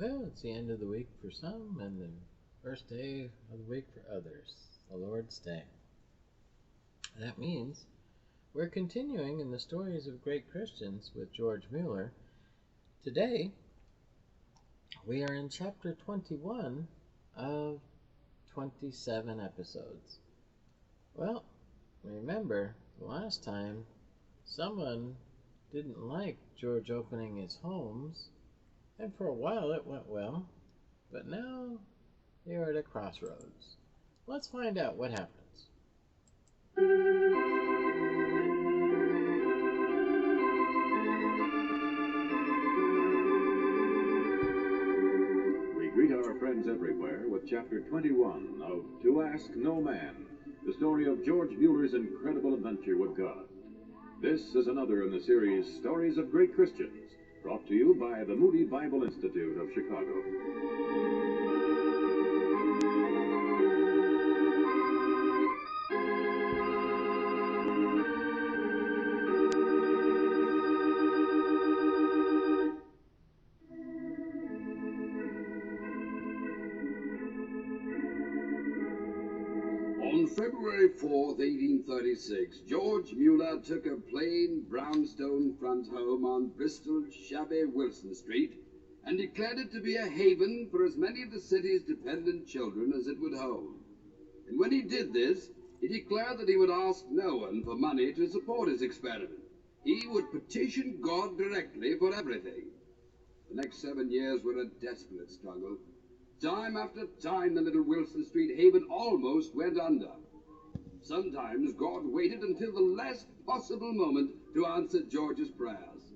Well, it's the end of the week for some and the first day of the week for others, the Lord's Day. That means we're continuing in the stories of great Christians with George Mueller. Today, we are in chapter 21 of 27 episodes. Well, remember, last time, someone didn't like George opening his homes, and for a while it went well, but now you're at a crossroads. Let's find out what happens. We greet our friends everywhere with chapter 21 of To Ask No Man, the story of George Mueller's incredible adventure with God. This is another in the series Stories of Great Christians, brought to you by the Moody Bible Institute of Chicago. On February 4th, 1836, George Mueller took a plain brownstone front home on Bristol's shabby Wilson Street and declared it to be a haven for as many of the city's dependent children as it would hold. And when he did this, he declared that he would ask no one for money to support his experiment. He would petition God directly for everything. The next 7 years were a desperate struggle. Time after time, the little Wilson Street haven almost went under. Sometimes God waited until the last possible moment to answer George's prayers.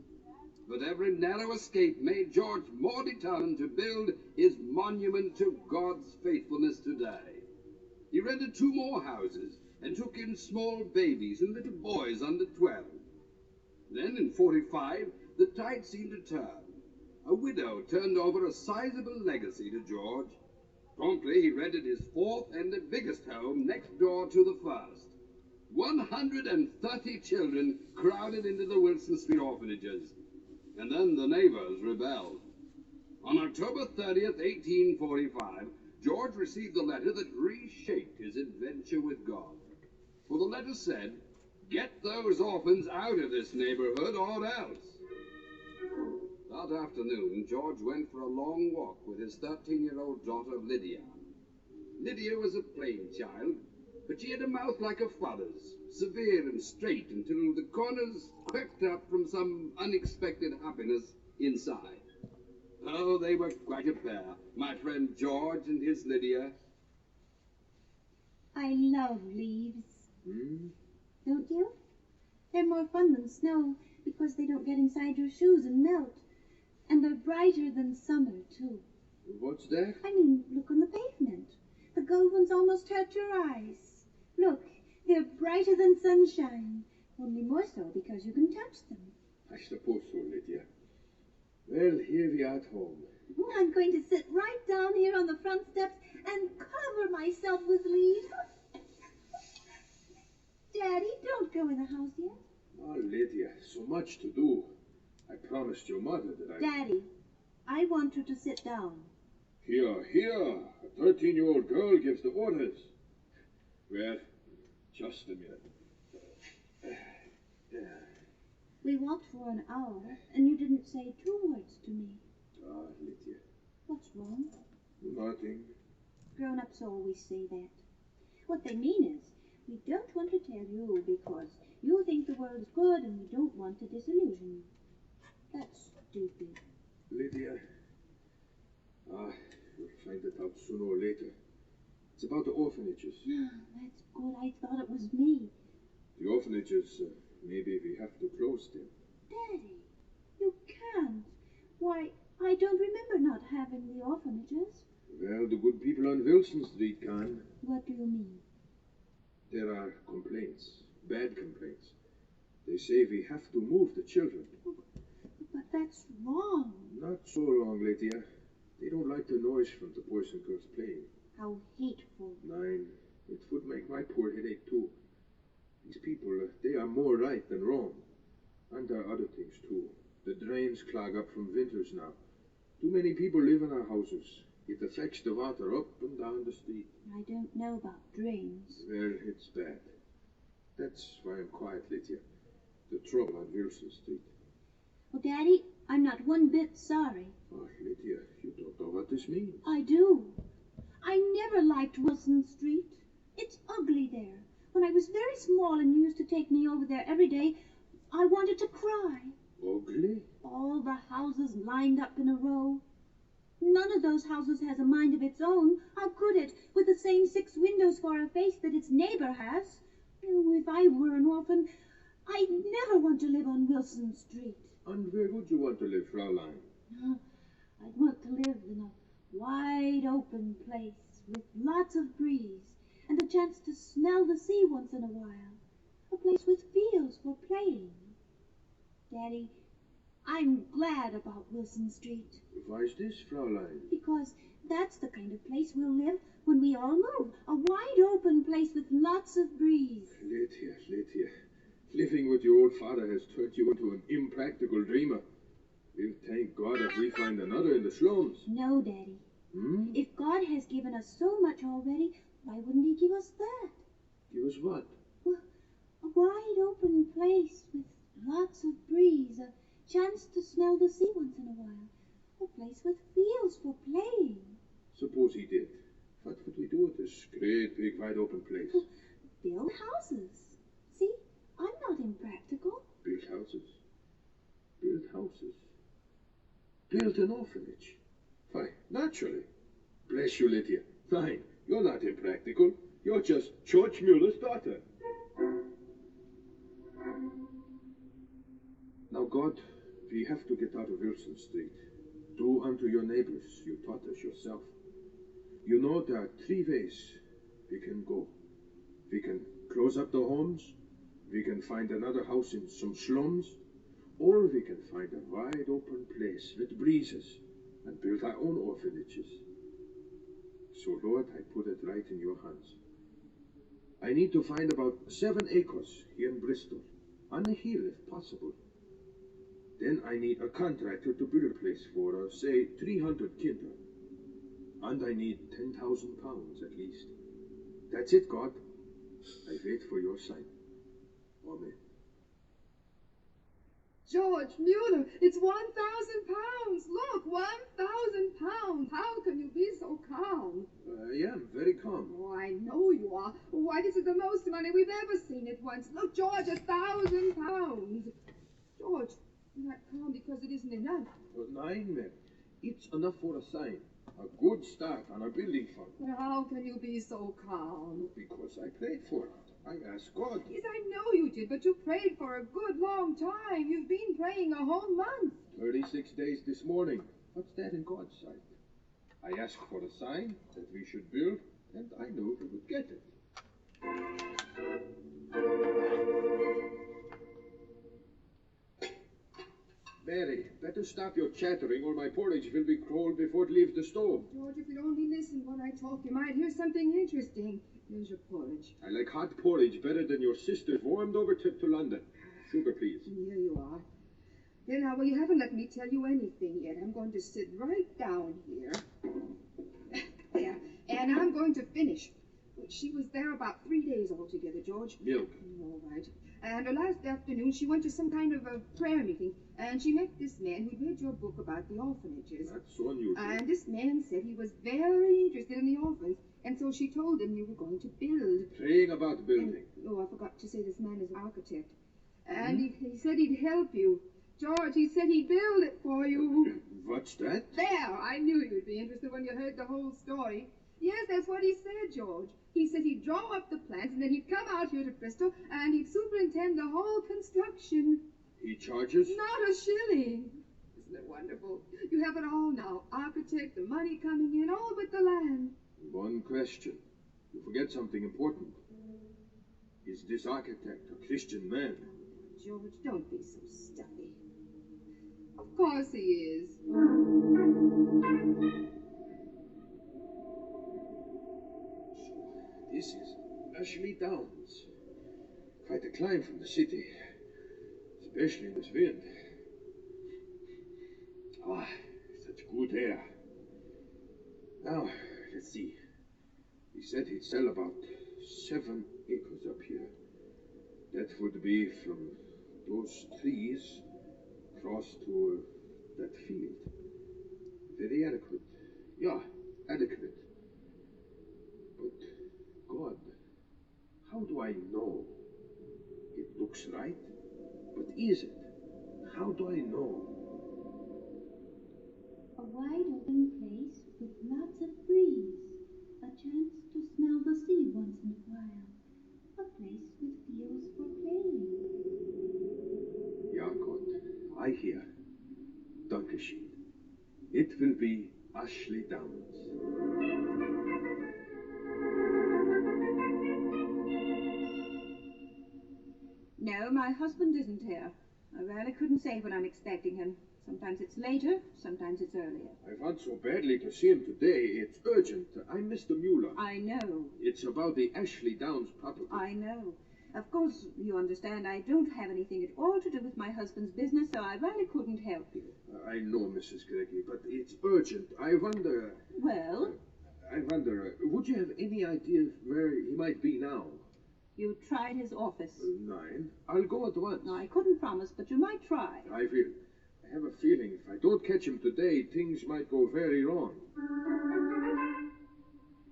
But every narrow escape made George more determined to build his monument to God's faithfulness today. He rented 2 more houses and took in small babies and little boys under 12. Then in 45, the tide seemed to turn. A widow turned over a sizable legacy to George. Promptly, he rented his 4th and the biggest home next door to the first. 130 children crowded into the Wilson Street orphanages. And then the neighbors rebelled. On October 30th, 1845, George received a letter that reshaped his adventure with God. For the letter said, "Get those orphans out of this neighborhood or else." That afternoon, George went for a long walk with his 13-year-old daughter, Lydia. Lydia was a plain child, but she had a mouth like a father's, severe and straight until the corners crept up from some unexpected happiness inside. Oh, they were quite a pair, my friend George and his Lydia. I love leaves. Don't you? They're more fun than snow because they don't get inside your shoes and melt. And they're brighter than summer, too. What's that? I mean, look on the pavement. The gold ones almost hurt your eyes. Look, they're brighter than sunshine, only more so because you can touch them. I suppose so, Lydia. Well, here we are at home. I'm going to sit right down here on the front steps and cover myself with leaves. Daddy, don't go in the house yet. Oh, Lydia, so much to do. I promised your mother that I... Daddy, I want you to sit down. Here, here. A 13-year-old girl gives the orders. Well, just a minute. We walked for an hour, and you didn't say 2 words to me. Ah, Lydia. What's wrong? Nothing. Grown-ups always say that. What they mean is, we don't want to tell you because you think the world's good and we don't want to disillusion you. That's stupid. Lydia. We'll find it out sooner or later. It's about the orphanages. That's good. I thought it was me. The orphanages, maybe we have to close them. Daddy, you can't. Why, I don't remember not having the orphanages. Well, the good people on Wilson Street can. What do you mean? There are complaints, bad complaints. They say we have to move the children. But that's wrong. Not so wrong, Lydia. They don't like the noise from the boys and girls playing. How hateful. Nein, it would make my poor head ache too. These people, they are more right than wrong. And there are other things too. The drains clog up from winters now. Too many people live in our houses. It affects the water up and down the street. I don't know about drains. Well, it's bad. That's why I'm quiet, Lydia. The trouble on Wilson Street. Well, Daddy, I'm not one bit sorry. Oh, Lydia, you don't know what this means. I do. I never liked Wilson Street. It's ugly there. When I was very small and you used to take me over there every day, I wanted to cry. Ugly? All the houses lined up in a row. None of those houses has a mind of its own. How could it, with the same 6 windows for a face that its neighbor has? Oh, if I were an orphan, I'd never want to live on Wilson Street. And where would you want to live, Fraulein? I'd want to live in a wide open place with lots of breeze and a chance to smell the sea once in a while. A place with fields for playing. Daddy, I'm glad about Wilson Street. Why's this, Fraulein? Because that's the kind of place we'll live when we all move. A wide open place with lots of breeze. Lydia, Lydia. Living with your old father has turned you into an impractical dreamer. We'll thank God if we find another in the slums. No, Daddy. If God has given us so much already, why wouldn't he give us that? Give us what? Well, a wide open place with lots of breeze, a chance to smell the sea once in a while, a place with fields for playing. Suppose he did. What would we do with this great, big, wide open place? Build houses. See, I'm not impractical. Build houses. Build houses. Build an orphanage. Fine, naturally. Bless you, Lydia. Fine, you're not impractical. You're just George Mueller's daughter. Now, God, we have to get out of Wilson Street. Do unto your neighbors, you taught us yourself. You know there are 3 ways we can go. We can close up the homes, we can find another house in some slums, or we can find a wide open place with breezes and build our own orphanages. So, Lord, I put it right in your hands. I need to find about 7 acres here in Bristol, on a hill if possible. Then I need a contractor to build a place for, say, 300 kindred. And I need 10,000 pounds at least. That's it, God. I wait for your sign. Amen. George Mueller, it's 1,000 pounds. Look, 1,000 pounds. How can you be so calm? I am very calm. Oh, I know you are. Why, this is the most money we've ever seen at once. Look, George, 1,000 pounds. George, you're not calm because it isn't enough. Nein, ma'am. It's enough for a sign. A good start on a building fund. Well, how can you be so calm? Because I prayed for it. I asked God. Yes, I know you did, but you prayed for a good long time. You've been praying a whole month. 36 days this morning. What's that in God's sight? I asked for a sign that we should build, and I knew we would get it. Mary, better stop your chattering or my porridge will be cold before it leaves the stove. George, if you'd only listen when I talk, you might hear something interesting. Here's your porridge. I like hot porridge better than your sister's warmed-over trip to London. Sugar, please. Here you are. There now, well, you haven't let me tell you anything yet. I'm going to sit right down here. There. And I'm going to finish. She was there about 3 days altogether, George. Milk. All right. And last afternoon, she went to some kind of a prayer meeting, and she met this man who'd read your book about the orphanages. That's so unusual. And this man said he was very interested in the orphans, and so she told him you were going to build. Praying about building. I forgot to say this man is an architect. And he said he'd help you. George, he said he'd build it for you. What's that? There, I knew you'd be interested when you heard the whole story. Yes, that's what he said, George. He said he'd draw up the plans, and then he'd come out here to Bristol, and he'd superintend the whole construction. He charges? Not a shilling. Isn't it wonderful? You have it all now. Architect, the money coming in, all but the land. One question. You forget something important. Is this architect a Christian man? George, don't be so stuffy. Of course he is. This is Ashley Downs. Quite a climb from the city, especially in this wind. Ah, it's such good air. Now, let's see. He said he'd sell about 7 acres up here. That would be from those trees across to that field. Very adequate. Yeah, adequate. But, God, how do I know? It looks right, but is it? How do I know? A wide open place with lots of breeze, a chance to smell the sea once in a while, a place with fields for playing. Ja, Gott, I hear. Dankeschön. It will be Ashley Downs. No, my husband isn't here. I really couldn't say when I'm expecting him. Sometimes it's later, sometimes it's earlier. I want so badly to see him today. It's urgent. I'm Mr. Mueller. I know. It's about the Ashley Downs property. I know. Of course, you understand, I don't have anything at all to do with my husband's business, so I really couldn't help you. I know, Mrs. Gregory, but it's urgent. I wonder... Well? Would you have any idea where he might be now? You tried his office. 9. I'll go at once. No, I couldn't promise, but you might try. I have a feeling if I don't catch him today, things might go very wrong.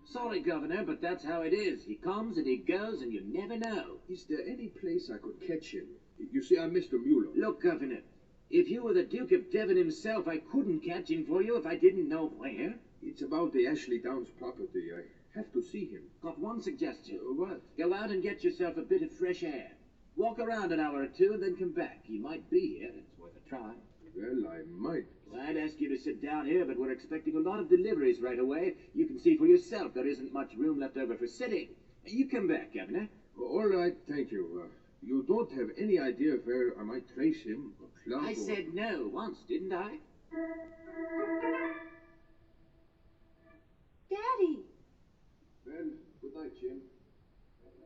Sorry, Governor, but that's how it is. He comes and he goes, and you never know. Is there any place I could catch him? You see, I'm Mr. Mueller. Look, Governor, if you were the Duke of Devon himself, I couldn't catch him for you if I didn't know where. It's about the Ashley Downs property. I have to see him. Got one suggestion. What? Go out and get yourself a bit of fresh air. Walk around an hour or two and then come back. He might be here. It's worth a try. Well, I might. Well, I'd ask you to sit down here, but we're expecting a lot of deliveries right away. You can see for yourself there isn't much room left over for sitting. You come back, Governor. All right, thank you. You don't have any idea where I might trace him? I said no once, didn't I? Daddy! Well, good night, Jim. Good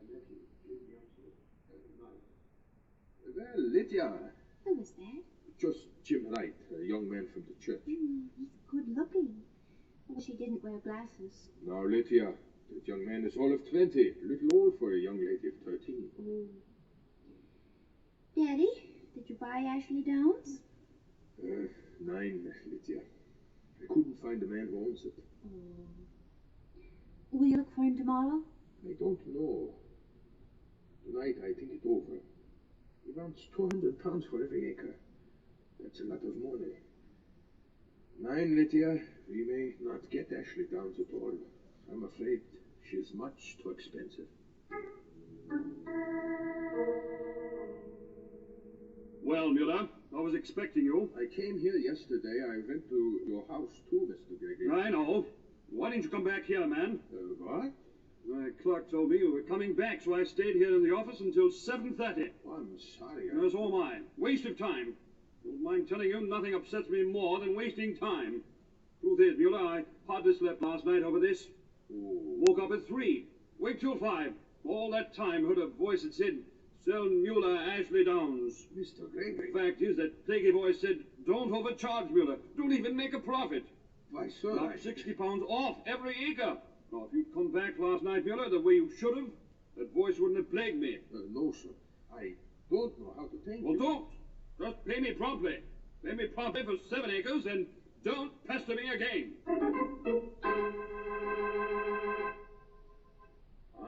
night. Well, Lydia. Who was that? Just Jim Wright, a young man from the church. He's good looking. I wish he didn't wear glasses. Now, Lydia, that young man is all of 20. A little old for a young lady of 13. Oh. Daddy, did you buy Ashley Downs? 9, Lydia. I couldn't find the man who owns it. Oh. Will you look for him tomorrow? I don't know. Tonight I think it over. He wants 200 pounds for every acre. That's a lot of money. 9, Lydia, we may not get Ashley Downs at all. I'm afraid she's much too expensive. Well, Mueller, I was expecting you. I came here yesterday. I went to your house too, Mr. Gregory. I know. Why didn't you come back here, man? What? My clerk told me you were coming back, so I stayed here in the office until 7:30. Oh, I'm sorry. That's all mine. Waste of time. Don't mind telling you, nothing upsets me more than wasting time. Truth is, Mueller, I hardly slept last night over this. Woke up at 3. Wake till 5. All that time heard a voice that said, "Sell Mueller Ashley Downs." Mr. Gregory. The fact is that plaguey voice said, "Don't overcharge Mueller. Don't even make a profit. Why, sir, Knock 60 pounds off every acre." Now, if you'd come back last night, Mueller, the way you should have, that voice wouldn't have plagued me. No, sir. I don't know how to thank Well, you. don't. Just pay me promptly. Pay me promptly for 7 acres, and don't pester me again.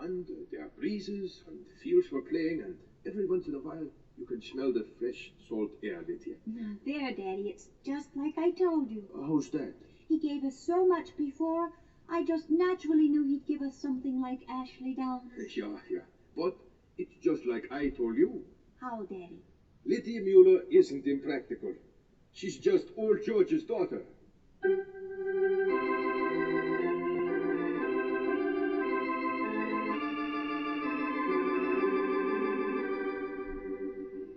And there are breezes and fields for playing, and every once in a while you can smell the fresh salt air, Lydia. Now there, Daddy, it's just like I told you. How's that? He gave us so much before, I just naturally knew he'd give us something like Ashley Downs. Yeah. But it's just like I told you. How, Daddy? Lydia Mueller isn't impractical. She's just old George's daughter.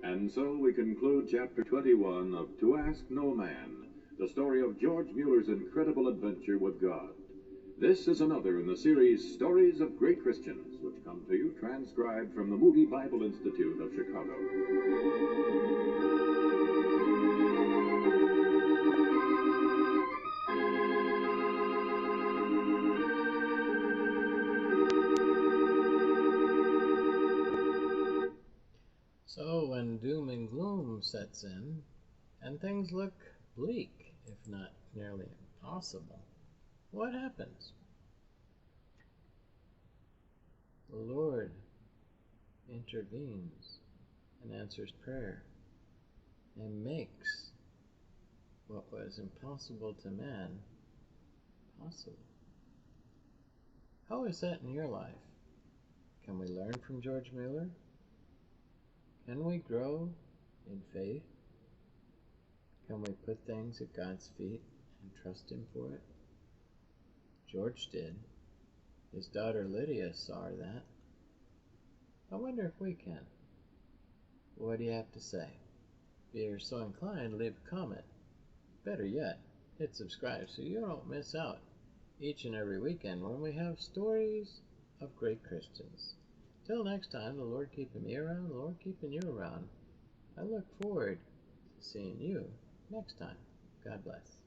And so we conclude chapter 21 of To Ask No Man, the story of George Mueller's incredible adventure with God. This is another in the series Stories of Great Christians, which come to you transcribed from the Moody Bible Institute of Chicago. storm sets in and things look bleak, if not nearly impossible, what happens? The Lord intervenes and answers prayer and makes what was impossible to man possible. How is that in your life? Can we learn from George Mueller? Can we grow in faith? Can we put things at God's feet and trust Him for it? George did. His daughter Lydia saw that. I wonder if we can. What do you have to say? If you're so inclined, leave a comment. Better yet, hit subscribe so you don't miss out each and every weekend when we have stories of great Christians. Till next time, the Lord keeping me around, the Lord keeping you around. I look forward to seeing you next time. God bless.